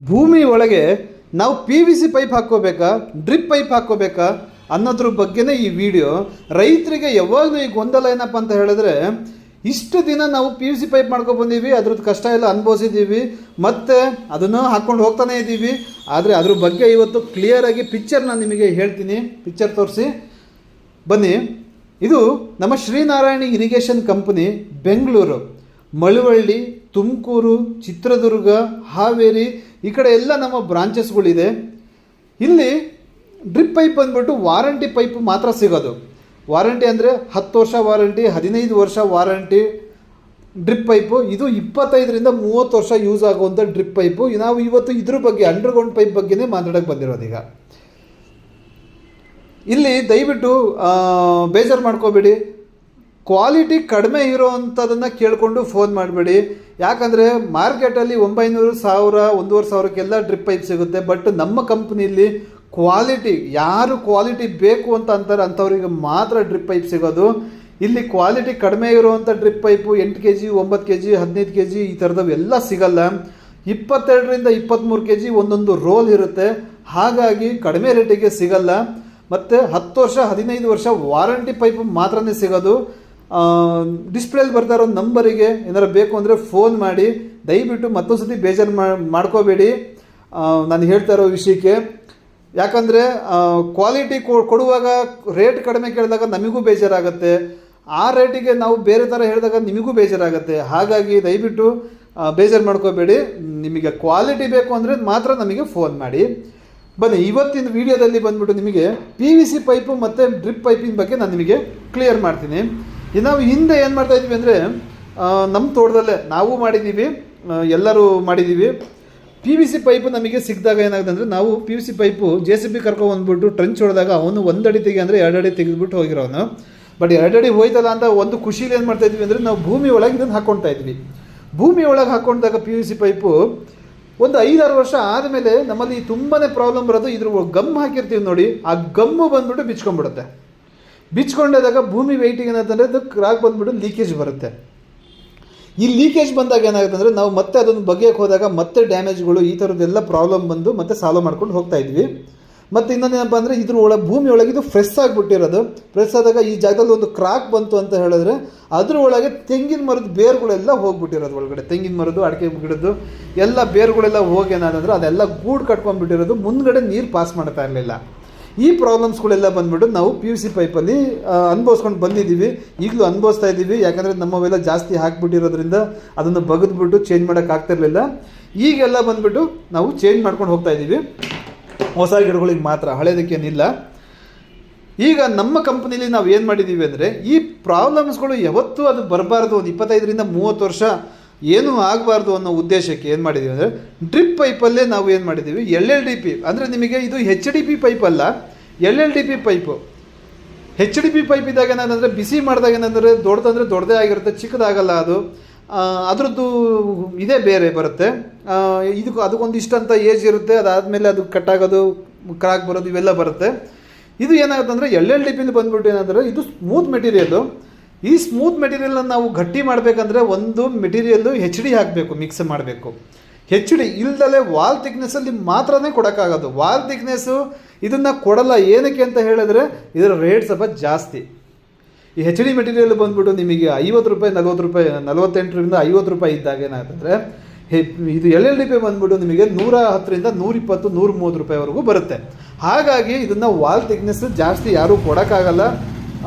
ಭೂಮಿ ಒಳಗೆ ನಾವು PVC ಪೈಪ್ ಹಾಕ್ಕೋಬೇಕಾ, ಡ್ರಿಪ್ ಪೈಪ್ ಹಾಕ್ಕೋಬೇಕಾ ಅನ್ನೋದ್ರ ಬಗ್ಗೆನೇ ಈ ವಿಡಿಯೋ. ರೈತರಿಗೆ ಯಾವಾಗಲೂ ಈ ಗೊಂದಲ ಏನಪ್ಪ ಅಂತ ಹೇಳಿದ್ರೆ, ಇಷ್ಟು ದಿನ ನಾವು PVC ಪೈಪ್ ಮಾಡ್ಕೊಂಡು ಬಂದೀವಿ, ಅದ್ರದ್ದು ಕಷ್ಟ ಎಲ್ಲ ಅನುಭವಿಸಿದ್ದೀವಿ, ಮತ್ತು ಅದನ್ನು ಹಾಕ್ಕೊಂಡು ಹೋಗ್ತಾನೆ ಇದ್ದೀವಿ. ಆದರೆ ಅದ್ರ ಬಗ್ಗೆ ಇವತ್ತು ಕ್ಲಿಯರಾಗಿ ಪಿಕ್ಚರ್ ನಾನು ನಿಮಗೆ ಹೇಳ್ತೀನಿ. ಪಿಕ್ಚರ್ ತೋರಿಸಿ ಬನ್ನಿ. ಇದು ನಮ್ಮ ಶ್ರೀನಾರಾಯಣ ಇರಿಗೇಷನ್ ಕಂಪನಿ, ಬೆಂಗಳೂರು, ಮಳವಳ್ಳಿ, ತುಮಕೂರು, ಚಿತ್ರದುರ್ಗ, ಹಾವೇರಿ ಈ ಕಡೆ ಎಲ್ಲ ನಮ್ಮ ಬ್ರಾಂಚಸ್ಗಳಿದೆ. ಇಲ್ಲಿ ಡ್ರಿಪ್ ಪೈಪ್ ಬಂದ್ಬಿಟ್ಟು ವಾರಂಟಿ ಪೈಪ್ ಮಾತ್ರ ಸಿಗೋದು. ವಾರಂಟಿ ಅಂದರೆ 10 ವರ್ಷ ವಾರಂಟಿ, 15 ವರ್ಷ ವಾರಂಟಿ ಡ್ರಿಪ್ ಪೈಪು. ಇದು 25ರಿಂದ 30 ವರ್ಷ ಯೂಸ್ ಆಗುವಂಥ ಡ್ರಿಪ್ ಪೈಪು. ನಾವು ಇವತ್ತು ಇದ್ರ ಬಗ್ಗೆ ಅಂಡರ್ಗ್ರೌಂಡ್ ಪೈಪ್ ಬಗ್ಗೆನೇ ಮಾತಾಡೋಕ್ಕೆ ಬಂದಿರೋದೀಗ. ಇಲ್ಲಿ ದಯವಿಟ್ಟು ಬೇಜಾರು ಮಾಡ್ಕೋಬೇಡಿ, ಕ್ವಾಲಿಟಿ ಕಡಿಮೆ ಇರೋವಂಥದ್ದನ್ನು ಕೇಳಿಕೊಂಡು ಫೋನ್ ಮಾಡಬೇಡಿ. ಯಾಕಂದರೆ ಮಾರ್ಕೆಟಲ್ಲಿ 900, 1000, 1500ಕ್ಕೆಲ್ಲ ಡ್ರಿಪ್ ಪೈಪ್ ಸಿಗುತ್ತೆ. ಬಟ್ ನಮ್ಮ ಕಂಪ್ನಿಯಲ್ಲಿ ಕ್ವಾಲಿಟಿ, ಯಾರು ಕ್ವಾಲಿಟಿ ಬೇಕು ಅಂತ ಅಂತಾರೆ ಅಂಥವ್ರಿಗೆ ಮಾತ್ರ ಡ್ರಿಪ್ ಪೈಪ್ ಸಿಗೋದು. ಇಲ್ಲಿ ಕ್ವಾಲಿಟಿ ಕಡಿಮೆ ಇರುವಂಥ drip pipe 8 kg, 9 kg, 15 kg ಈ ಥರದವೆಲ್ಲ ಸಿಗಲ್ಲ. 22ರಿಂದ 23 kg ಒಂದೊಂದು ರೋಲ್ ಇರುತ್ತೆ. ಹಾಗಾಗಿ ಕಡಿಮೆ ರೇಟಿಗೆ ಸಿಗಲ್ಲ. ಮತ್ತು 10 ವರ್ಷ 15 ವರ್ಷ ವಾರಂಟಿ ಪೈಪ್ ಮಾತ್ರನೇ ಸಿಗೋದು. ಡಿಸ್ಪ್ಲೇಲಿ ಬರ್ತಾ ಇರೋ ನಂಬರಿಗೆ ಏನಾರು ಬೇಕು ಅಂದರೆ ಫೋನ್ ಮಾಡಿ. ದಯವಿಟ್ಟು ಮತ್ತೊಂದು ಸತಿ ಬೇಜಾರು ಮಾಡ್ಕೋಬೇಡಿ ನಾನು ಹೇಳ್ತಾ ಇರೋ ವಿಷಯಕ್ಕೆ. ಯಾಕಂದರೆ ಕ್ವಾಲಿಟಿ ಕೊಡುವಾಗ ರೇಟ್ ಕಡಿಮೆ ಕೇಳಿದಾಗ ನಮಗೂ ಬೇಜಾರಾಗುತ್ತೆ, ಆ ರೇಟಿಗೆ ನಾವು ಬೇರೆ ಥರ ಹೇಳಿದಾಗ ನಿಮಗೂ ಬೇಜಾರಾಗುತ್ತೆ. ಹಾಗಾಗಿ ದಯವಿಟ್ಟು ಬೇಜಾರು ಮಾಡ್ಕೋಬೇಡಿ. ನಿಮಗೆ ಕ್ವಾಲಿಟಿ ಬೇಕು ಅಂದರೆ ಮಾತ್ರ ನಮಗೆ ಫೋನ್ ಮಾಡಿ. ಬನ್ನಿ, ಇವತ್ತಿನ ವಿಡಿಯೋದಲ್ಲಿ ಬಂದ್ಬಿಟ್ಟು ನಿಮಗೆ PVC ಪೈಪು ಮತ್ತು ಡ್ರಿಪ್ ಪೈಪಿನ ಬಗ್ಗೆ ನಾನು ನಿಮಗೆ ಕ್ಲಿಯರ್ ಮಾಡ್ತೀನಿ. ನಾವು ಹಿಂದೆ ಏನು ಮಾಡ್ತಾಯಿದ್ವಿ ಅಂದರೆ, ನಮ್ಮ ತೋಟದಲ್ಲೇ ನಾವು ಮಾಡಿದ್ದೀವಿ, ಎಲ್ಲರೂ ಮಾಡಿದ್ದೀವಿ. PVC ಪೈಪು ನಮಗೆ ಸಿಕ್ಕಿದಾಗ ಏನಾಗುತ್ತೆ ಅಂದರೆ, ನಾವು PVC ಪೈಪು JCB ಕರ್ಕೊಂಡ್ಬಂದ್ಬಿಟ್ಟು ಟ್ರಂಚ್ ಹೊಡೆದಾಗ ಅವನು 1 ಅಡಿ ತೆಗಿ ಅಂದರೆ 2 ಅಡಿ ತೆಗೆದುಬಿಟ್ಟು ಹೋಗಿರೋನು. ಬಟ್ 2 ಅಡಿ ಹೋಯ್ತಲ್ಲ ಅಂತ ಒಂದು ಖುಷಿಲಿ ಏನು ಮಾಡ್ತಾಯಿದ್ವಿ ಅಂದರೆ, ನಾವು ಭೂಮಿ ಒಳಗೆ ಇದನ್ನು ಹಾಕ್ಕೊಳ್ತಾ ಇದ್ವಿ. ಭೂಮಿ ಒಳಗೆ ಹಾಕ್ಕೊಂಡಾಗ PVC ಪೈಪು ಒಂದು 5-6 ವರ್ಷ ಆದಮೇಲೆ ನಮ್ಮಲ್ಲಿ ತುಂಬಾ ಪ್ರಾಬ್ಲಮ್ ಬರೋದು, ಇದ್ರ ಗಮ್ ಹಾಕಿರ್ತೀವಿ ನೋಡಿ, ಆ ಗಮ್ಮು ಬಂದ್ಬಿಟ್ಟು ಬಿಚ್ಕೊಂಡ್ಬಿಡುತ್ತೆ. ಬಿಚ್ಕೊಂಡಾಗ ಭೂಮಿ ವೆಯ್ಟಿಗೆ ಏನಂತಂದರೆ ಅದು ಕ್ರಾಕ್ ಬಂದ್ಬಿಟ್ಟು ಲೀಕೇಜ್ ಬರುತ್ತೆ. ಈ ಲೀಕೇಜ್ ಬಂದಾಗ ಏನಾಗುತ್ತೆ ಅಂದರೆ, ನಾವು ಮತ್ತೆ ಅದನ್ನು ಬಗೆಯಕ್ಕೆ ಹೋದಾಗ ಮತ್ತೆ ಡ್ಯಾಮೇಜ್ಗಳು ಈ ಥರದ್ದೆಲ್ಲ ಪ್ರಾಬ್ಲಮ್ ಬಂದು ಮತ್ತೆ ಸಾಲ್ವ್ ಮಾಡ್ಕೊಂಡು ಹೋಗ್ತಾ ಇದ್ವಿ. ಮತ್ತು ಇನ್ನೊಂದೇನಪ್ಪ ಅಂದರೆ, ಇದ್ರ ಒಳಗೆ ಭೂಮಿ ಒಳಗೆ ಇದು ಫ್ರೆಶ್ ಆಗಿಬಿಟ್ಟಿರೋದು. ಫ್ರೆಶ್ ಆದಾಗ ಈ ಜಾಗದಲ್ಲಿ ಒಂದು ಕ್ರಾಕ್ ಬಂತು ಅಂತ ಹೇಳಿದ್ರೆ, ಅದ್ರ ಒಳಗೆ ತೆಂಗಿನ ಮರದ ಬೇರುಗಳೆಲ್ಲ ಹೋಗ್ಬಿಟ್ಟಿರೋದು. ಒಳಗಡೆ ತೆಂಗಿನ ಮರದ್ದು, ಅಡಿಕೆ ಗಿಡದ್ದು ಎಲ್ಲ ಬೇರುಗಳೆಲ್ಲ ಹೋಗಿ ಏನಾದಂದ್ರೆ ಅದೆಲ್ಲ ಗೂಡು ಕಟ್ಕೊಂಡ್ಬಿಟ್ಟಿರೋದು. ಮುಂದ್ಗಡೆ ನೀರು ಪಾಸ್ ಮಾಡ್ತಾ ಇರಲಿಲ್ಲ. ಈ ಪ್ರಾಬ್ಲಮ್ಸ್ಗಳೆಲ್ಲ ಬಂದ್ಬಿಟ್ಟು ನಾವು PVC ಪೈಪಲ್ಲಿ ಅನುಭವಿಸ್ಕೊಂಡು ಬಂದಿದ್ದೀವಿ, ಈಗಲೂ ಅನುಭವಿಸ್ತಾ ಇದ್ದೀವಿ. ಯಾಕಂದರೆ ನಮ್ಮವೆಲ್ಲ ಜಾಸ್ತಿ ಹಾಕ್ಬಿಟ್ಟಿರೋದ್ರಿಂದ ಅದನ್ನು ಬಗೆದ್ಬಿಟ್ಟು ಚೇಂಜ್ ಮಾಡೋಕ್ಕಾಗ್ತಿರ್ಲಿಲ್ಲ. ಈಗೆಲ್ಲ ಬಂದ್ಬಿಟ್ಟು ನಾವು ಚೇಂಜ್ ಮಾಡ್ಕೊಂಡು ಹೋಗ್ತಾ ಇದ್ದೀವಿ, ಹೊಸ ಗಿಡಗಳಿಗೆ ಮಾತ್ರ, ಹಳೇದಕ್ಕೇನಿಲ್ಲ. ಈಗ ನಮ್ಮ ಕಂಪ್ನಿಲಿ ನಾವು ಏನು ಮಾಡಿದ್ದೀವಿ ಅಂದರೆ, ಈ ಪ್ರಾಬ್ಲಮ್ಸ್ಗಳು ಯಾವತ್ತೂ ಅದು ಬರಬಾರ್ದು, ಒಂದು 25ರಿಂದ 30 ವರ್ಷ ಏನೂ ಆಗಬಾರ್ದು ಅನ್ನೋ ಉದ್ದೇಶಕ್ಕೆ ಏನು ಮಾಡಿದ್ದೀವಿ ಅಂದರೆ, ಡ್ರಿಪ್ ಪೈಪಲ್ಲೇ ನಾವು ಏನು ಮಾಡಿದ್ದೀವಿ, LLDP ಅಂದರೆ ನಿಮಗೆ ಇದು HDP ಪೈಪ್ ಅಲ್ಲ, LLDP ಪೈಪು. HDP ಪೈಪ್ ಇದ್ದಾಗ ಏನಂದರೆ, ಬಿಸಿ ಮಾಡಿದಾಗ ಏನಂದರೆ ದೊಡ್ಡದಂದರೆ ದೊಡ್ಡದೇ ಆಗಿರುತ್ತೆ, ಚಿಕ್ಕದಾಗಲ್ಲ ಅದು. ಅದರದ್ದು ಇದೇ ಬೇರೆ ಬರುತ್ತೆ. ಅದಕ್ಕೊಂದು ಇಷ್ಟಂತ ಏಜ್ ಇರುತ್ತೆ, ಅದಾದಮೇಲೆ ಅದು ಕಟ್ಟಾಗೋದು, ಕ್ರಾಕ್ ಬರೋದು ಇವೆಲ್ಲ ಬರುತ್ತೆ. ಇದು ಏನಾಗುತ್ತೆ ಅಂದರೆ, LLDPಲಿ ಬಂದ್ಬಿಟ್ಟು ಏನಂದರೆ, ಇದು ಸ್ಮೂತ್ ಮೆಟೀರಿಯಲ್ಲು. ಈ ಸ್ಮೂತ್ ಮೆಟೀರಿಯಲ್ನ ನಾವು ಗಟ್ಟಿ ಮಾಡಬೇಕಂದ್ರೆ ಒಂದು ಮೆಟೀರಿಯಲ್ಲು HD ಹಾಕಬೇಕು, ಮಿಕ್ಸ್ ಮಾಡಬೇಕು. HD ಇಲ್ದಲೇ ವಾಲ್ ಥಿಕ್ನೆಸ್ಸಲ್ಲಿ ಮಾತ್ರನೇ ಕೊಡೋಕ್ಕಾಗೋದು. ವಾಲ್ ಥಿಕ್ನೆಸ್ಸು ಇದನ್ನು ಕೊಡಲ್ಲ. ಏನಕ್ಕೆ ಅಂತ ಹೇಳಿದ್ರೆ, ಇದರ ರೇಟ್ ಸ್ವಲ್ಪ ಜಾಸ್ತಿ. ಈ HD ಮೆಟೀರಿಯಲ್ ಬಂದ್ಬಿಟ್ಟು ನಿಮಗೆ 50 ರೂಪಾಯಿ, 40 ರೂಪಾಯಿ, 48ರಿಂದ 50 ರೂಪಾಯಿ ಇದ್ದಾಗ ಏನಾಗ್ತಂದರೆ, ಇದು LLDP ಬಂದ್ಬಿಟ್ಟು ನಿಮಗೆ 110ರಿಂದ 120, 130 ರೂಪಾಯಿವರೆಗೂ ಬರುತ್ತೆ. ಹಾಗಾಗಿ ಇದನ್ನು ವಾಲ್ ಥಿಕ್ನೆಸ್ ಜಾಸ್ತಿ ಯಾರೂ ಕೊಡೋಕ್ಕಾಗಲ್ಲ,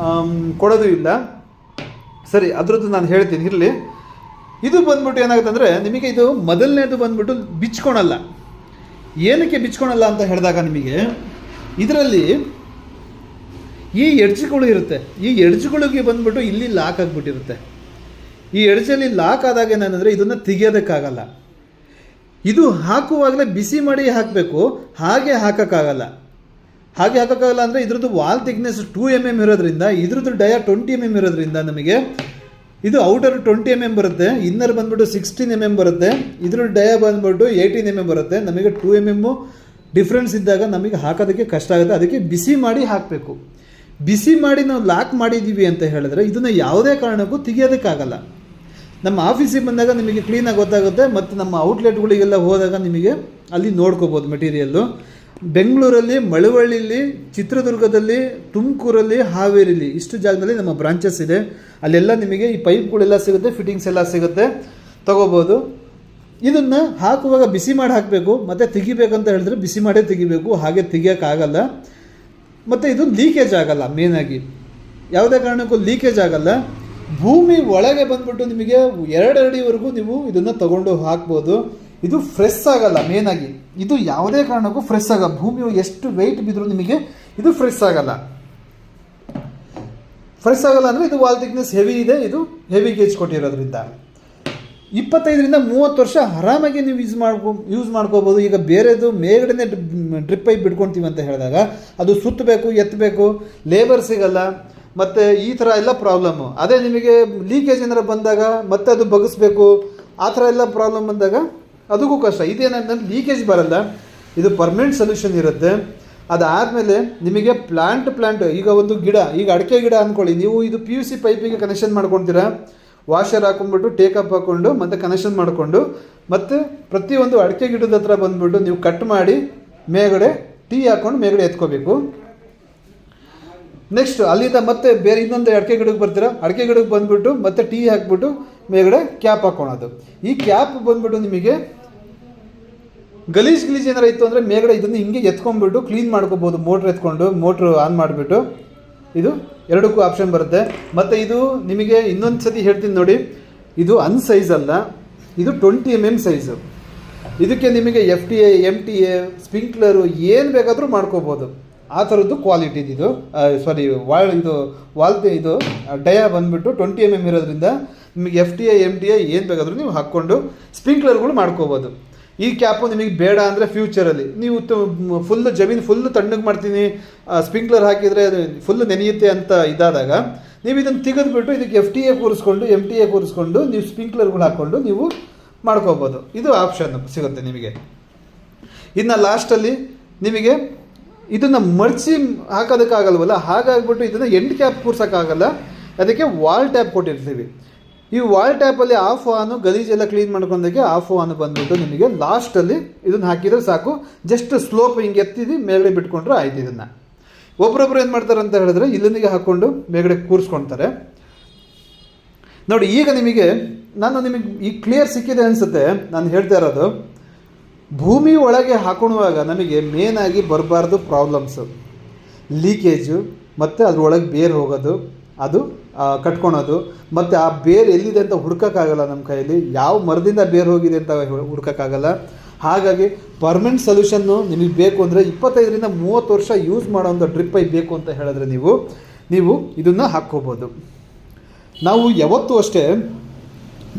ಕೊಡೋದು ಇಲ್ಲ. ಸರಿ, ಅದರದ್ದು ನಾನು ಹೇಳ್ತೀನಿ ಇರಲಿ. ಇದು ಬಂದ್ಬಿಟ್ಟು ಏನಾಗುತ್ತೆ ಅಂದರೆ, ನಿಮಗೆ ಇದು ಮೊದಲನೇದು ಬಂದ್ಬಿಟ್ಟು ಬಿಚ್ಕೊಳಲ್ಲ. ಏನಕ್ಕೆ ಬಿಚ್ಕೊಳಲ್ಲ ಅಂತ ಹೇಳಿದಾಗ, ನಿಮಗೆ ಇದರಲ್ಲಿ ಈ ಎಡ್ಜ್ಗಳು ಇರುತ್ತೆ. ಈ ಎಡ್ಜ್ಗಳಿಗೆ ಬಂದ್ಬಿಟ್ಟು ಇಲ್ಲಿ ಲಾಕ್ ಆಗಿಬಿಟ್ಟಿರುತ್ತೆ. ಈ ಎಡ್ಜಲ್ಲಿ ಲಾಕ್ ಆದಾಗ ಏನಂದರೆ ಇದನ್ನು ತೆಗಿಯೋದಕ್ಕಾಗಲ್ಲ. ಇದು ಹಾಕುವಾಗಲೇ ಬಿಸಿ ಮಾಡಿ ಹಾಕಬೇಕು, ಹಾಗೆ ಹಾಕೋಕ್ಕಾಗಲ್ಲ. ಹಾಗೆ ಹಾಕೋಕ್ಕಾಗಲ್ಲ ಅಂದರೆ, ಇದ್ರದ್ದು ವಾಲ್ ಥಿಕ್ನೆಸ್ 2 mm ಇರೋದ್ರಿಂದ, ಇದ್ರದ್ದು ಡಯಾ 20 mm ಇರೋದ್ರಿಂದ ನಮಗೆ ಇದು ಔಟರ್ 20 mm ಬರುತ್ತೆ, ಇನ್ನರ್ ಬಂದ್ಬಿಟ್ಟು 16 mm ಬರುತ್ತೆ. ಇದ್ರ ಡಯಾ ಬಂದ್ಬಿಟ್ಟು 18 mm ಬರುತ್ತೆ. ನಮಗೆ 2 mm ಡಿಫ್ರೆನ್ಸ್ ಇದ್ದಾಗ ನಮಗೆ ಹಾಕೋದಕ್ಕೆ ಕಷ್ಟ ಆಗುತ್ತೆ. ಅದಕ್ಕೆ ಬಿಸಿ ಮಾಡಿ ಹಾಕಬೇಕು. ಬಿಸಿ ಮಾಡಿ ನಾವು ಲಾಕ್ ಮಾಡಿದ್ದೀವಿ ಅಂತ ಹೇಳಿದ್ರೆ ಇದನ್ನು ಯಾವುದೇ ಕಾರಣಕ್ಕೂ ತೆಗಿಯೋದಕ್ಕಾಗಲ್ಲ. ನಮ್ಮ ಆಫೀಸಿಗೆ ಬಂದಾಗ ನಿಮಗೆ ಕ್ಲೀನಾಗಿ ಗೊತ್ತಾಗುತ್ತೆ, ಮತ್ತು ನಮ್ಮ ಔಟ್ಲೆಟ್ಗಳಿಗೆಲ್ಲ ಹೋದಾಗ ನಿಮಗೆ ಅಲ್ಲಿ ನೋಡ್ಕೋಬೋದು ಮೆಟೀರಿಯಲ್ಲು. ಬೆಂಗಳೂರಲ್ಲಿ, ಮಳವಳ್ಳಿಲಿ, ಚಿತ್ರದುರ್ಗದಲ್ಲಿ, ತುಮಕೂರಲ್ಲಿ, ಹಾವೇರಿಲಿ ಇಷ್ಟು ಜಾಗದಲ್ಲಿ ನಮ್ಮ ಬ್ರಾಂಚಸ್ ಇದೆ. ಅಲ್ಲೆಲ್ಲ ನಿಮಗೆ ಈ ಪೈಪ್ಗಳೆಲ್ಲ ಸಿಗುತ್ತೆ, ಫಿಟ್ಟಿಂಗ್ಸ್ ಎಲ್ಲ ಸಿಗುತ್ತೆ, ತೊಗೋಬೋದು. ಇದನ್ನು ಹಾಕುವಾಗ ಬಿಸಿ ಮಾಡಿ ಹಾಕಬೇಕು, ಮತ್ತು ತೆಗಿಬೇಕಂತ ಹೇಳಿದ್ರೆ ಬಿಸಿ ಮಾಡೇ ತೆಗಿಬೇಕು, ಹಾಗೆ ತೆಗಿಯೋಕ್ಕಾಗಲ್ಲ. ಮತ್ತು ಇದು ಲೀಕೇಜ್ ಆಗಲ್ಲ. ಮೇನಾಗಿ ಯಾವುದೇ ಕಾರಣಕ್ಕೂ ಲೀಕೇಜ್ ಆಗಲ್ಲ. ಭೂಮಿ ಒಳಗೆ ಬಂದ್ಬಿಟ್ಟು ನಿಮಗೆ 2 ಅಡಿವರೆಗೂ ನೀವು ಇದನ್ನು ತಗೊಂಡು ಹಾಕ್ಬೋದು. ಇದು ಫ್ರೆಶ್ ಆಗಲ್ಲ. ಮೇನಾಗಿ ಇದು ಯಾವುದೇ ಕಾರಣಕ್ಕೂ ಫ್ರೆಶ್ ಆಗಲ್ಲ. ಭೂಮಿ ಎಷ್ಟು ವೆಯ್ಟ್ ಬಿದ್ದರೂ ನಿಮಗೆ ಇದು ಫ್ರೆಶ್ ಆಗಲ್ಲ. ಫ್ರೆಶ್ ಆಗಲ್ಲ ಅಂದರೆ ಇದು ವಾಲ್ ಥಿಕ್ನೆಸ್ ಹೆವಿ ಇದೆ, ಇದು ಹೆವಿ ಗೇಜ್ ಕೊಟ್ಟಿರೋದ್ರಿಂದ 25ರಿಂದ 30 ವರ್ಷ ಆರಾಮಾಗಿ ನೀವು ಯೂಸ್ ಮಾಡ್ಕೋಬೋದು. ಈಗ ಬೇರೆದು ಮೇಲ್ಗಡೆ ಡ್ರಿಪ್ ಪೈಪ್ ಬಿಡ್ಕೊಳ್ತೀವಿ ಅಂತ ಹೇಳಿದಾಗ ಅದು ಸುತ್ತಬೇಕು, ಎತ್ತಬೇಕು, ಲೇಬರ್ ಸಿಗಲ್ಲ, ಮತ್ತು ಈ ಥರ ಎಲ್ಲ ಪ್ರಾಬ್ಲಮ್ಮು. ಅದೇ ನಿಮಗೆ ಲೀಕೇಜ್ ಏನಾರು ಬಂದಾಗ ಮತ್ತೆ ಅದು ಬಗ್ಗಿಸ್ಬೇಕು, ಆ ಥರ ಎಲ್ಲ ಪ್ರಾಬ್ಲಮ್ ಬಂದಾಗ ಅದಕ್ಕೂ ಕಷ್ಟ. ಇದೇನಂದ್ರೆ ಲೀಕೇಜ್ ಬರಲ್ಲ, ಇದು ಪರ್ಮನೆಂಟ್ ಸೊಲ್ಯೂಷನ್ ಇರುತ್ತೆ. ಅದಾದಮೇಲೆ ನಿಮಗೆ ಪ್ಲ್ಯಾಂಟ್ ಈಗ ಒಂದು ಗಿಡ, ಈಗ ಅಡಿಕೆ ಗಿಡ ಅಂದ್ಕೊಳ್ಳಿ, ನೀವು ಇದು PVC ಪೈಪಿಗೆ ಕನೆಕ್ಷನ್ ಮಾಡ್ಕೊಳ್ತೀರಾ, ವಾಷರ್ ಹಾಕೊಂಡ್ಬಿಟ್ಟು ಟೇಕಪ್ ಹಾಕ್ಕೊಂಡು ಮತ್ತು ಕನೆಕ್ಷನ್ ಮಾಡಿಕೊಂಡು, ಮತ್ತು ಪ್ರತಿಯೊಂದು ಅಡಿಕೆ ಗಿಡದ ಹತ್ರ ಬಂದುಬಿಟ್ಟು ನೀವು ಕಟ್ ಮಾಡಿ ಮೇಲ್ಗಡೆ ಟೀ ಹಾಕ್ಕೊಂಡು ಮೇಲ್ಗಡೆ ಎತ್ಕೋಬೇಕು. ನೆಕ್ಸ್ಟ್ ಅಲ್ಲಿಂದ ಮತ್ತೆ ಬೇರೆ ಇನ್ನೊಂದು ಅಡಿಕೆ ಗಿಡಕ್ಕೆ ಬರ್ತೀರಾ, ಅಡಿಕೆ ಗಿಡಕ್ಕೆ ಬಂದುಬಿಟ್ಟು ಮತ್ತೆ ಟೀ ಹಾಕ್ಬಿಟ್ಟು ಮೇಲ್ಗಡೆ ಕ್ಯಾಪ್ ಹಾಕ್ಕೊಳೋದು. ಈ ಕ್ಯಾಪ್ ಬಂದುಬಿಟ್ಟು ನಿಮಗೆ ಗಲೀಜ್ ಏನಾರು ಇತ್ತು ಅಂದರೆ ಮೇಲ್ಗಡೆ ಇದನ್ನು ಹಿಂಗೆ ಎತ್ಕೊಂಡ್ಬಿಟ್ಟು ಕ್ಲೀನ್ ಮಾಡ್ಕೋಬೋದು. ಮೋಟ್ರ್ ಎತ್ಕೊಂಡು ಮೋಟ್ರ್ ಆನ್ ಮಾಡಿಬಿಟ್ಟು ಇದು ಎರಡಕ್ಕೂ ಆಪ್ಷನ್ ಬರುತ್ತೆ. ಮತ್ತು ಇದು ನಿಮಗೆ ಇನ್ನೊಂದು ಸತಿ ಹೇಳ್ತೀನಿ ನೋಡಿ, ಇದು ಸೈಜ್ ಅಲ್ಲ, ಇದು 20 mm ಸೈಜು. ಇದಕ್ಕೆ ನಿಮಗೆ FTA, MTA, ಸ್ಪ್ರಿಂಕ್ಲರು ಏನು ಬೇಕಾದರೂ ಮಾಡ್ಕೋಬೋದು. ಆ ಥರದ್ದು ಕ್ವಾಲಿಟಿ ಇದು. ಇದು ಡಯಾ ಬಂದುಬಿಟ್ಟು 20 mm ಇರೋದ್ರಿಂದ ನಿಮಗೆ FTA, MTA ಏನು ಬೇಕಾದರೂ ನೀವು ಹಾಕ್ಕೊಂಡು ಸ್ಪ್ರಿಂಕ್ಲರ್ಗಳು ಮಾಡ್ಕೋಬೋದು. ಈ ಕ್ಯಾಪು ನಿಮಗೆ ಬೇಡ ಅಂದರೆ ಫ್ಯೂಚರಲ್ಲಿ ನೀವು ಜಮೀನು ಫುಲ್ಲು ತಣ್ಣಗೆ ಮಾಡ್ತೀನಿ, ಸ್ಪ್ರಿಂಕ್ಲರ್ ಹಾಕಿದರೆ ಅದು ಫುಲ್ಲು ನೆನೆಯುತ್ತೆ ಅಂತ ಇದಾದಾಗ ನೀವು ಇದನ್ನು ತೆಗೆದುಬಿಟ್ಟು ಇದಕ್ಕೆ FTA ಕೂರಿಸ್ಕೊಂಡು, MTA ಕೂರಿಸ್ಕೊಂಡು ನೀವು ಸ್ಪ್ರಿಂಕ್ಲರ್ಗಳು ಹಾಕ್ಕೊಂಡು ನೀವು ಮಾಡ್ಕೋಬೋದು. ಇದು ಆಪ್ಷನ್ ಸಿಗುತ್ತೆ ನಿಮಗೆ. ಇನ್ನು ಲಾಸ್ಟಲ್ಲಿ ನಿಮಗೆ ಇದನ್ನು ಮಡಚಿ ಹಾಕೋದಕ್ಕಾಗಲ್ವಲ್ಲ, ಹಾಗಾಗ್ಬಿಟ್ಟು ಇದನ್ನು ಎಂಡ್ ಕ್ಯಾಪ್ ಕೂರ್ಸೋಕ್ಕಾಗಲ್ಲ, ಅದಕ್ಕೆ ವಾಲ್ ಟ್ಯಾಪ್ ಕೊಟ್ಟಿರ್ತೀವಿ. ಈ ವಾಲ್ ಟ್ಯಾಪಲ್ಲಿ ಆಫ್ ಆನು ಗಲೀಜೆಲ್ಲ ಕ್ಲೀನ್ ಮಾಡ್ಕೊಂಡಾಗೆ ಆಫ್ ಆನು ಬಂದುಬಿಟ್ಟು ನಿಮಗೆ ಲಾಸ್ಟಲ್ಲಿ ಇದನ್ನು ಹಾಕಿದರೆ ಸಾಕು. ಜಸ್ಟ್ ಸ್ಲೋಪ್ ಹಿಂಗೆ ಎತ್ತಿದ್ದು ಮೇಲ್ಗಡೆ ಬಿಟ್ಕೊಂಡ್ರೆ ಆಯ್ತು. ಇದನ್ನು ಒಬ್ಬರೊಬ್ಬರು ಏನು ಮಾಡ್ತಾರೆ ಅಂತ ಹೇಳಿದ್ರೆ ಇಲ್ಲಿಂದಿಗೆ ಹಾಕ್ಕೊಂಡು ಮೇಲ್ಗಡೆ ಕೂರಿಸ್ಕೊಳ್ತಾರೆ ನೋಡಿ. ಈಗ ನಿಮಗೆ ಈ ಕ್ಲಿಯರ್ ಸಿಕ್ಕಿದೆ ಅನಿಸುತ್ತೆ. ನಾನು ಹೇಳ್ತಾ ಇರೋದು, ಭೂಮಿ ಒಳಗೆ ಹಾಕೊಳ್ಳುವಾಗ ನಮಗೆ ಮೇನಾಗಿ ಬರಬಾರ್ದು ಪ್ರಾಬ್ಲಮ್ಸು, ಲೀಕೇಜು, ಮತ್ತು ಅದ್ರೊಳಗೆ ಬೇರು ಹೋಗೋದು, ಅದು ಕಟ್ಕೊಳೋದು, ಮತ್ತು ಆ ಬೇರು ಎಲ್ಲಿದೆ ಅಂತ ಹುಡ್ಕೋಕ್ಕಾಗಲ್ಲ ನಮ್ಮ ಕೈಯಲ್ಲಿ, ಯಾವ ಮರದಿಂದ ಬೇರು ಹೋಗಿದೆ ಅಂತ ಹುಡ್ಕೋಕ್ಕಾಗಲ್ಲ. ಹಾಗಾಗಿ ಪರ್ಮನೆಂಟ್ ಸೊಲ್ಯೂಷನ್ನು ನಿಮಗೆ ಬೇಕು ಅಂದರೆ 25ರಿಂದ 30 ವರ್ಷ ಯೂಸ್ ಮಾಡೋವಂಥ ಡ್ರಿಪ್ ಪೈಪ್ ಬೇಕು ಅಂತ ಹೇಳಿದ್ರೆ ನೀವು ಇದನ್ನು ಹಾಕ್ಕೋಬೋದು. ನಾವು ಯಾವತ್ತೂ ಅಷ್ಟೇ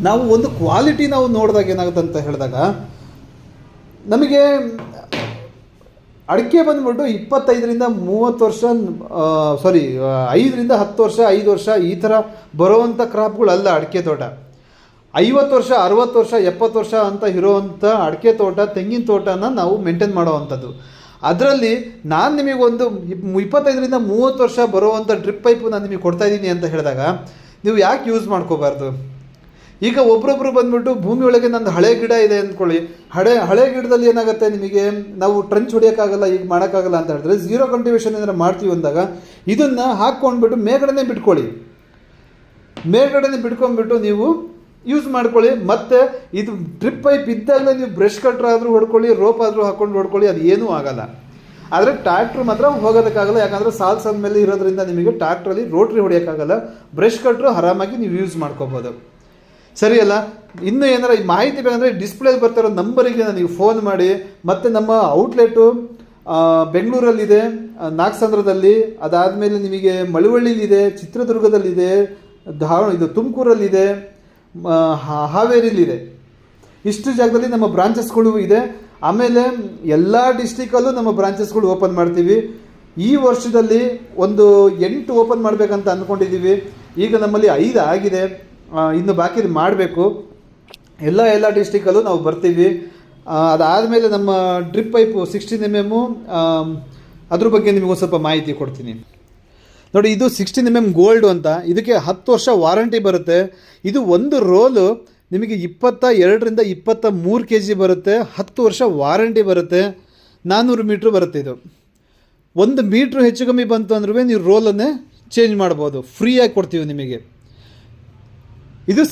ನಾವು ಒಂದು ಕ್ವಾಲಿಟಿ ನಾವು ನೋಡಿದಾಗ ಏನಾಗುತ್ತೆ ಅಂತ ಹೇಳಿದಾಗ, ನಮಗೆ ಅಡಿಕೆ ಬಂದುಬಿಟ್ಟು 25ರಿಂದ 30 ವರ್ಷ 5ರಿಂದ 10 ವರ್ಷ 5 ವರ್ಷ ಈ ಥರ ಬರೋವಂಥ ಕ್ರಾಪ್ಗಳಲ್ಲ ಅಡಿಕೆ ತೋಟ. 50 ವರ್ಷ 60 ವರ್ಷ 70 ವರ್ಷ ಅಂತ ಇರೋವಂಥ ಅಡಿಕೆ ತೋಟ, ತೆಂಗಿನ ತೋಟನ ನಾವು ಮೇಂಟೈನ್ ಮಾಡೋವಂಥದ್ದು. ಅದರಲ್ಲಿ ನಾನು ನಿಮಗೊಂದು 25ರಿಂದ 30 ವರ್ಷ ಬರೋವಂಥ ಡ್ರಿಪ್ ಪೈಪು ನಾನು ನಿಮಗೆ ಕೊಡ್ತಾಯಿದ್ದೀನಿ ಅಂತ ಹೇಳಿದಾಗ ನೀವು ಯಾಕೆ ಯೂಸ್ ಮಾಡ್ಕೋಬಾರ್ದು? ಈಗ ಒಬ್ಬರೊಬ್ಬರು ಬಂದುಬಿಟ್ಟು ಭೂಮಿ ಒಳಗೆ ನಂದು ಹಳೆ ಗಿಡ ಇದೆ ಅಂದ್ಕೊಳ್ಳಿ, ಹಳೆ ಗಿಡದಲ್ಲಿ ಏನಾಗುತ್ತೆ, ನಿಮಗೆ ನಾವು ಟ್ರಂಚ್ ಹೊಡಿಯೋಕ್ಕಾಗಲ್ಲ, ಈಗ ಮಾಡೋಕ್ಕಾಗಲ್ಲ ಅಂತ ಹೇಳಿದ್ರೆ ಝೀರೋ ಕಲ್ಟಿವೇಷನ್ ಏನಾರು ಮಾಡ್ತೀವಿ ಅಂದಾಗ ಇದನ್ನು ಹಾಕ್ಕೊಂಡ್ಬಿಟ್ಟು ಮೇಲ್ಗಡೆನೇ ಬಿಟ್ಕೊಳ್ಳಿ. ಮೇಲ್ಗಡೆನೇ ಬಿಟ್ಕೊಂಡ್ಬಿಟ್ಟು ನೀವು ಯೂಸ್ ಮಾಡ್ಕೊಳ್ಳಿ. ಮತ್ತು ಇದು ಡ್ರಿಪ್ ಪೈಪ್ ಇದ್ದಾಗಲೇ ನೀವು ಬ್ರಷ್ ಕಟ್ರ್ ಆದರೂ ಹೊಡ್ಕೊಳ್ಳಿ, ರೋಪ್ ಆದರೂ ಹಾಕ್ಕೊಂಡು ಹೊಡ್ಕೊಳ್ಳಿ, ಅದು ಏನೂ ಆಗಲ್ಲ. ಆದರೆ ಟ್ರ್ಯಾಕ್ಟ್ರ್ ಮಾತ್ರ ಹೋಗೋದಕ್ಕಾಗಲ್ಲ, ಯಾಕಂದರೆ ಸಾಲ್ಸ್ ಮೇಲೆ ಇರೋದ್ರಿಂದ ನಿಮಗೆ ಟ್ರ್ಯಾಕ್ಟ್ರಲ್ಲಿ ರೋಟ್ರಿ ಹೊಡಿಯೋಕ್ಕಾಗಲ್ಲ. ಬ್ರಷ್ ಕಟ್ರು ಆರಾಮಾಗಿ ನೀವು ಯೂಸ್ ಮಾಡ್ಕೋಬೋದು. ಸರಿಯಲ್ಲ? ಇನ್ನೂ ಏನಾರ ಈ ಮಾಹಿತಿ ಬೇಕಂದರೆ ಡಿಸ್ಪ್ಲೇಲಿ ಬರ್ತಿರೋ ನಂಬರಿಗೆ ನೀವು ಫೋನ್ ಮಾಡಿ. ಮತ್ತು ನಮ್ಮ ಔಟ್ಲೆಟು ಬೆಂಗಳೂರಲ್ಲಿದೆ, ನಾಗಸಂದ್ರದಲ್ಲಿ, ಅದಾದಮೇಲೆ ನಿಮಗೆ ಮಳವಳ್ಳಿಲಿದೆ, ಚಿತ್ರದುರ್ಗದಲ್ಲಿದೆ, ಇದು ತುಮಕೂರಲ್ಲಿದೆ, ಹಾವೇರಿಲಿದೆ. ಇಷ್ಟು ಜಾಗದಲ್ಲಿ ನಮ್ಮ ಬ್ರಾಂಚಸ್ಗಳು ಇದೆ. ಆಮೇಲೆ ಎಲ್ಲ ಡಿಸ್ಟಿಕಲ್ಲೂ ನಮ್ಮ ಬ್ರಾಂಚಸ್ಗಳು ಓಪನ್ ಮಾಡ್ತೀವಿ. ಈ ವರ್ಷದಲ್ಲಿ ಒಂದು 8 ಓಪನ್ ಮಾಡಬೇಕಂತ ಅಂದ್ಕೊಂಡಿದ್ದೀವಿ. ಈಗ ನಮ್ಮಲ್ಲಿ 5 ಆಗಿದೆ, ಇನ್ನು ಬಾಕಿ ಮಾಡಬೇಕು. ಎಲ್ಲ ಡಿಸ್ಟಿಕಲ್ಲೂ ನಾವು ಬರ್ತೀವಿ. ಅದಾದಮೇಲೆ ನಮ್ಮ ಡ್ರಿಪ್ ಪೈಪು 16 mm ಅದ್ರ ಬಗ್ಗೆ ನಿಮಗೊಂದು ಸ್ವಲ್ಪ ಮಾಹಿತಿ ಕೊಡ್ತೀನಿ. ನೋಡಿ, ಇದು 16mm ಗೋಲ್ಡು ಅಂತ, ಇದಕ್ಕೆ 10 ವರ್ಷ ವಾರಂಟಿ ಬರುತ್ತೆ. ಇದು ಒಂದು ರೋಲು ನಿಮಗೆ 22ರಿಂದ 23 kg ಬರುತ್ತೆ. 10 ವರ್ಷ ವಾರಂಟಿ ಬರುತ್ತೆ. 400 ಮೀಟ್ರ್ ಬರುತ್ತೆ. ಇದು 1 ಮೀಟ್ರ್ ಹೆಚ್ಚು ಕಮ್ಮಿ ಬಂತು ಅಂದ್ರೂ ನೀವು ರೋಲನ್ನೇ ಚೇಂಜ್ ಮಾಡ್ಬೋದು, ಫ್ರೀಯಾಗಿ ಕೊಡ್ತೀವಿ ನಿಮಗೆ. ಇದು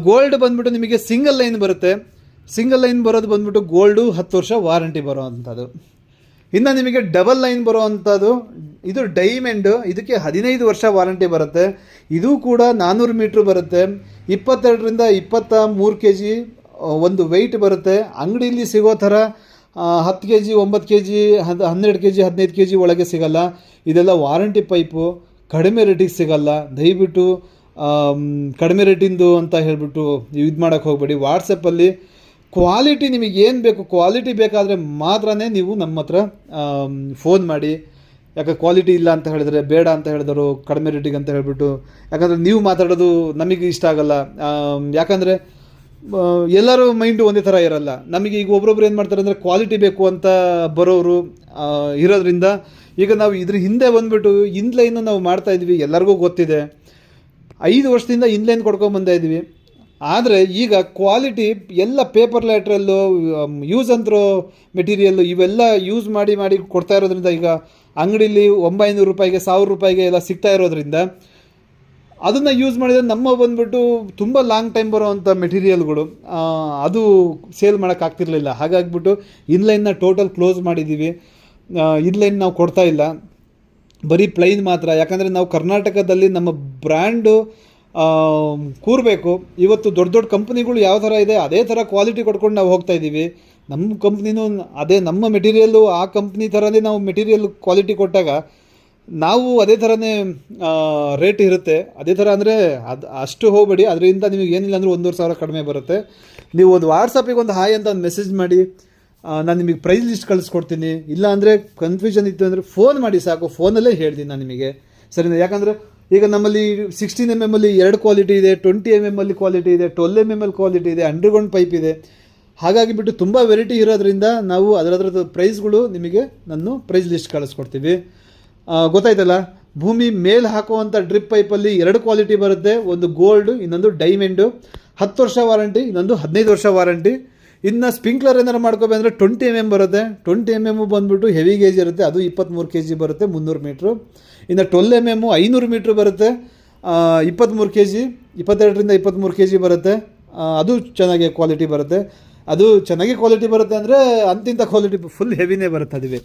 ಗೋಲ್ಡ್ ಬಂದ್ಬಿಟ್ಟು ನಿಮಗೆ ಸಿಂಗಲ್ ಲೈನ್ ಬರುತ್ತೆ. ಸಿಂಗಲ್ ಲೈನ್ ಬರೋದು ಬಂದ್ಬಿಟ್ಟು ಗೋಲ್ಡು 10 ವರ್ಷ ವಾರಂಟಿ ಬರೋ ಅಂಥದ್ದು. ಇನ್ನು ನಿಮಗೆ ಡಬಲ್ ಲೈನ್ ಬರೋ ಅಂಥದ್ದು ಇದು ಡೈಮಂಡು, ಇದಕ್ಕೆ 15 ವರ್ಷ ವಾರಂಟಿ ಬರುತ್ತೆ. ಇದು ಕೂಡ 400 ಮೀಟ್ರ್ ಬರುತ್ತೆ. 22ರಿಂದ 23 kg ಒಂದು ವೆಯ್ಟ್ ಬರುತ್ತೆ. ಅಂಗಡಿಯಲ್ಲಿ ಸಿಗೋ ಥರ 10 kg 9 kg 12 kg 15 kg ಒಳಗೆ ಸಿಗಲ್ಲ. ಇದೆಲ್ಲ ವಾರಂಟಿ ಪೈಪು, ಕಡಿಮೆ ರೇಟಿಗೆ ಸಿಗಲ್ಲ. ದಯವಿಟ್ಟು ಕಡಿಮೆ ರೇಟಿಂದು ಅಂತ ಹೇಳಿಬಿಟ್ಟು ಇದು ಮಾಡೋಕ್ಕೆ ಹೋಗಬೇಡಿ. ವಾಟ್ಸಪ್ಪಲ್ಲಿ ಕ್ವಾಲಿಟಿ ನಿಮಗೆ ಏನು ಬೇಕು, ಕ್ವಾಲಿಟಿ ಬೇಕಾದರೆ ಮಾತ್ರ ನೀವು ನಮ್ಮ ಹತ್ರ ಫೋನ್ ಮಾಡಿ. ಯಾಕೆ ಕ್ವಾಲಿಟಿ ಇಲ್ಲ ಅಂತ ಹೇಳಿದ್ರೆ, ಬೇಡ ಅಂತ ಹೇಳಿದರು ಕಡಿಮೆ ರೇಟಿಗೆ ಅಂತ ಹೇಳಿಬಿಟ್ಟು, ಯಾಕಂದರೆ ನೀವು ಮಾತಾಡೋದು ನಮಗೆ ಇಷ್ಟ ಆಗಲ್ಲ. ಯಾಕಂದರೆ ಎಲ್ಲರೂ ಮೈಂಡು ಒಂದೇ ಥರ ಇರಲ್ಲ. ನಮಗೆ ಈಗ ಒಬ್ರೊಬ್ರು ಏನು ಮಾಡ್ತಾರೆ ಅಂದರೆ ಕ್ವಾಲಿಟಿ ಬೇಕು ಅಂತ ಬರೋರು ಇರೋದ್ರಿಂದ ಈಗ ನಾವು ಇದ್ರ ಹಿಂದೆ ಬಂದುಬಿಟ್ಟು ಇನ್ಲೈನು ನಾವು ಮಾಡ್ತಾಯಿದ್ವಿ, ಎಲ್ಲರಿಗೂ ಗೊತ್ತಿದೆ. 5 ವರ್ಷದಿಂದ ಇನ್ಲೈನ್ ಕೊಡ್ಕೊಂಬಂದ ಇದ್ವಿ. ಆದರೆ ಈಗ ಕ್ವಾಲಿಟಿ ಎಲ್ಲ ಪೇಪರ್ ಲ್ಯಾಟ್ರಲ್ಲು, ಯೂಸ್ ಅಂತ್ರೋ ಮೆಟೀರಿಯಲ್ಲು ಇವೆಲ್ಲ ಯೂಸ್ ಮಾಡಿ ಕೊಡ್ತಾ ಇರೋದ್ರಿಂದ ಈಗ ಅಂಗಡೀಲಿ 900 ರೂಪಾಯಿಗೆ 1000 ರೂಪಾಯಿಗೆ ಎಲ್ಲ ಸಿಗ್ತಾ ಇರೋದ್ರಿಂದ ಅದನ್ನು ಯೂಸ್ ಮಾಡಿದರೆ ನಮ್ಮ ಬಂದುಬಿಟ್ಟು ತುಂಬ ಲಾಂಗ್ ಟೈಮ್ ಬರೋವಂಥ ಮೆಟೀರಿಯಲ್ಗಳು ಅದು ಸೇಲ್ ಮಾಡೋಕ್ಕಾಗ್ತಿರ್ಲಿಲ್ಲ. ಹಾಗಾಗಿಬಿಟ್ಟು ಇನ್ಲೈನ್ನ ಟೋಟಲ್ ಕ್ಲೋಸ್ ಮಾಡಿದ್ದೀವಿ. ಇನ್ಲೈನ್ ನಾವು ಕೊಡ್ತಾ ಇಲ್ಲ, ಬರೀ ಪ್ಲೈನ್ ಮಾತ್ರ. ಯಾಕಂದರೆ ನಾವು ಕರ್ನಾಟಕದಲ್ಲಿ ನಮ್ಮ ಬ್ರ್ಯಾಂಡು ಕೂರಬೇಕು. ಇವತ್ತು ದೊಡ್ಡ ದೊಡ್ಡ ಕಂಪ್ನಿಗಳು ಯಾವ ಥರ ಇದೆ ಅದೇ ಥರ ಕ್ವಾಲಿಟಿ ಕೊಡ್ಕೊಂಡು ನಾವು ಹೋಗ್ತಾ ಇದ್ದೀವಿ. ನಮ್ಮ ಕಂಪ್ನಿನೂ ಅದೇ, ನಮ್ಮ ಮೆಟೀರಿಯಲ್ಲು ಆ ಕಂಪ್ನಿ ಥರನೇ ನಾವು ಮೆಟೀರಿಯಲ್ ಕ್ವಾಲಿಟಿ ಕೊಟ್ಟಾಗ ನಾವು ಅದೇ ಥರನೇ ರೇಟ್ ಇರುತ್ತೆ. ಅದೇ ಥರ ಅಂದರೆ ಅದು ಅಷ್ಟು ಹೋಗಬೇಡಿ. ಅದರಿಂದ ನಿಮಗೆ ಏನಿಲ್ಲ ಅಂದರೆ 1500 ಕಡಿಮೆ ಬರುತ್ತೆ. ನೀವು ಒಂದು ವಾಟ್ಸಪ್ಪಿಗೆ ಒಂದು ಹಾಯ್ ಅಂತ ಒಂದು ಮೆಸೇಜ್ ಮಾಡಿ, ನಾನು ನಿಮಗೆ ಪ್ರೈಸ್ ಲಿಸ್ಟ್ ಕಳಿಸ್ಕೊಡ್ತೀನಿ. ಇಲ್ಲ ಅಂದರೆ ಕನ್ಫ್ಯೂಷನ್ ಇತ್ತು ಅಂದರೆ ಫೋನ್ ಮಾಡಿ ಸಾಕು, ಫೋನಲ್ಲೇ ಹೇಳ್ತೀನಿ ನಾನು ನಿಮಗೆ, ಸರಿನಾ? ಯಾಕಂದರೆ ಈಗ ನಮ್ಮಲ್ಲಿ 16mm 2 ಕ್ವಾಲಿಟಿ ಇದೆ, 20mm ಕ್ವಾಲಿಟಿ ಇದೆ, 12mm ಕ್ವಾಲಿಟಿ ಇದೆ, ಅಂಡರ್ಗ್ರೌಂಡ್ ಪೈಪ್ ಇದೆ. ಹಾಗಾಗಿ ಬಿಟ್ಟು ತುಂಬ ವೆರೈಟಿ ಇರೋದ್ರಿಂದ ನಾವು ಅದರದ್ದು ಪ್ರೈಸ್ಗಳು ನಿಮಗೆ ನಾನು ಪ್ರೈಸ್ ಲಿಸ್ಟ್ ಕಳಿಸ್ಕೊಡ್ತೀವಿ. ಗೊತ್ತಾಯ್ತಲ್ಲ? ಭೂಮಿ ಮೇಲೆ ಹಾಕುವಂಥ ಡ್ರಿಪ್ ಪೈಪಲ್ಲಿ 2 ಕ್ವಾಲಿಟಿ ಬರುತ್ತೆ. ಒಂದು ಗೋಲ್ಡು, ಇನ್ನೊಂದು ಡೈಮಂಡು. 10 ವರ್ಷ ವಾರಂಟಿ, ಇನ್ನೊಂದು 15 ವರ್ಷ ವಾರಂಟಿ. ಇನ್ನು ಸ್ಪ್ರಿಂಕ್ಲರ್ ಏನಾರು ಮಾಡ್ಕೋಬೇಕಂದ್ರೆ 20mm ಬರುತ್ತೆ. 20mm ಬಂದುಬಿಟ್ಟು ಹೆವಿ ಗೇಜ್ ಇರುತ್ತೆ, ಅದು 23 kg ಬರುತ್ತೆ, 300 ಮೀಟ್ರು. ಇನ್ನು 12mm 500 ಮೀಟ್ರ್ ಬರುತ್ತೆ, 23 kg, 22ರಿಂದ 23 kg ಬರುತ್ತೆ. ಅದು ಚೆನ್ನಾಗಿ ಕ್ವಾಲಿಟಿ ಬರುತ್ತೆ. ಅದು ಚೆನ್ನಾಗಿ ಕ್ವಾಲಿಟಿ ಬರುತ್ತೆ ಅಂದರೆ ಅಂತಿಂಥ ಕ್ವಾಲಿಟಿ ಫುಲ್ ಹೆವಿನೇ ಬರುತ್ತೆ. ಅದುವೇ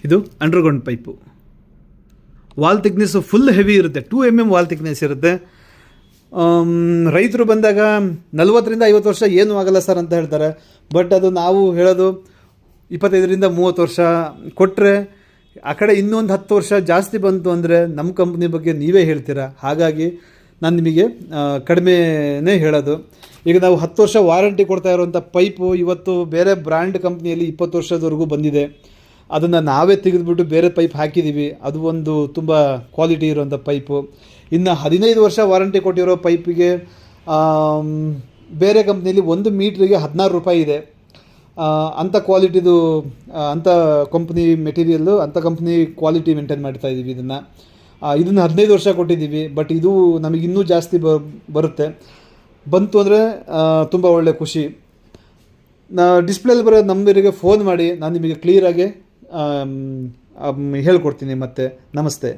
ಇದು underground pipe. Wall thickness full heavy ಇರುತ್ತೆ, 2mm ವಾಲ್ ಥಿಕ್ನೆಸ್ ಇರುತ್ತೆ. ರೈತರು ಬಂದಾಗ 40ರಿಂದ 50 ವರ್ಷ ಏನೂ ಆಗಲ್ಲ ಸರ್ ಅಂತ ಹೇಳ್ತಾರೆ. ಬಟ್ ಅದು ನಾವು ಹೇಳೋದು 25ರಿಂದ 30 ವರ್ಷ ಕೊಟ್ಟರೆ, ಆ ಕಡೆ ಇನ್ನೊಂದು 10 ವರ್ಷ ಜಾಸ್ತಿ ಬಂತು ಅಂದರೆ ನಮ್ಮ ಕಂಪ್ನಿ ಬಗ್ಗೆ ನೀವೇ ಹೇಳ್ತೀರಾ. ಹಾಗಾಗಿ ನಾನು ನಿಮಗೆ ಕಡಿಮೆನೇ ಹೇಳೋದು. ಈಗ ನಾವು 10 ವರ್ಷ ವಾರಂಟಿ ಕೊಡ್ತಾ ಇರೋವಂಥ ಪೈಪು ಇವತ್ತು ಬೇರೆ ಬ್ರ್ಯಾಂಡ್ ಕಂಪ್ನಿಯಲ್ಲಿ 20 ವರ್ಷದವರೆಗೂ ಬಂದಿದೆ. ಅದನ್ನು ನಾವೇ ತೆಗೆದುಬಿಟ್ಟು ಬೇರೆ ಪೈಪ್ ಹಾಕಿದ್ದೀವಿ. ಅದು ಒಂದು ತುಂಬ ಕ್ವಾಲಿಟಿ ಇರೋವಂಥ ಪೈಪು. ಇನ್ನು 15 ವರ್ಷ ವಾರಂಟಿ ಕೊಟ್ಟಿರೋ ಪೈಪಿಗೆ ಬೇರೆ ಕಂಪ್ನಿಯಲ್ಲಿ 1 ಮೀಟ್ರಿಗೆ 16 ರೂಪಾಯಿ ಇದೆ. ಅಂಥ ಕ್ವಾಲಿಟಿದು, ಅಂಥ ಕಂಪ್ನಿ ಮೆಟೀರಿಯಲ್ಲು, ಅಂಥ ಕಂಪ್ನಿ ಕ್ವಾಲಿಟಿ ಮೇಂಟೈನ್ ಮಾಡ್ತಾಯಿದ್ದೀವಿ. ಇದನ್ನು 15 ವರ್ಷ ಕೊಟ್ಟಿದ್ದೀವಿ. ಬಟ್ ಇದು ನಮಗೆ ಇನ್ನೂ ಜಾಸ್ತಿ ಬರುತ್ತೆ. ಬಂತು ಅಂದರೆ ತುಂಬ ಒಳ್ಳೆ ಖುಷಿ. ಡಿಸ್ಪ್ಲೇಲಿ ಬರೋ ನಂಬರಿಗೆ ಫೋನ್ ಮಾಡಿ, ನಾನು ನಿಮಗೆ ಕ್ಲಿಯರಾಗಿ ಹೇಳ್ಕೊಡ್ತೀನಿ. ಮತ್ತೆ ನಮಸ್ತೆ.